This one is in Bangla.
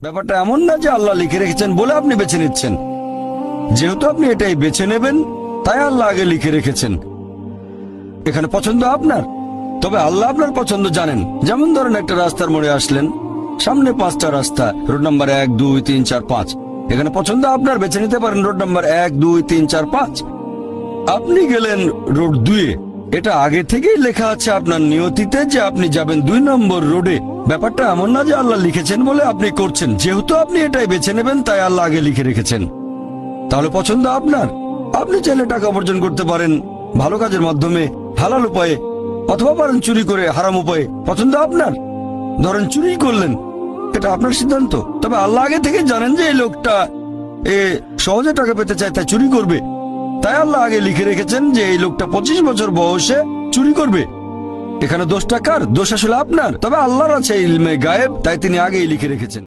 ব্যাপারটা এমন না যে আল্লাহ লিখে রেখেছেন বলে আপনি বেছে নিচ্ছেন। যেহেতু আপনি এটাই বেছে নেবেন, তাই আল্লাহ আগে লিখে রেখেছেন। এখানে পছন্দ আপনার, তবে আল্লাহ আপনার পছন্দ জানেন। যেমন ধরেন একটা রাস্তার মোড়ে আসলেন, সামনে 5টা রাস্তা, রোড নাম্বার 1, 2, 3, 4, 5। এখানে পছন্দ আপনার, বেছে নিতে পারেন রোড নাম্বার 1, 2, 3, 4, 5। আপনি গেলেন রোড 2-এ। এটা আগে থেকেই লেখা আছে আপনার নিয়তিতে যে আপনি যাবেন 2 নম্বর রোডে। ব্যাপারটা এমন না যে আল্লাহ লিখেছেন বলে আপনি করছেন। যেহেতু আপনি এটাই বেছে নেবেন, তাই আল্লাহ আগে লিখে রেখেছেন। তাহলে পছন্দ আপনার। আপনি চাইলে টাকা উপার্জন করতে পারেন ভালো কাজের মাধ্যমে, হালাল উপায়ে, অথবা পারেন চুরি করে হারাম উপায়ে। পছন্দ আপনার। ধরেন চুরি করলেন, এটা আপনার সিদ্ধান্ত। তবে আল্লাহ আগে থেকে জানেন যে এই লোকটা সহজে টাকা পেতে চায়, তাই চুরি করবে। তাই আল্লাহ আগে লিখে রেখেছেন যে এই লোকটা 25 বছর বয়সে চুরি করবে। এখানে দোষটা কার? দোষ আসলে আপনার। তবে আল্লাহর আছে ইলমে গায়েব, তাই তিনি আগেই লিখে রেখেছেন।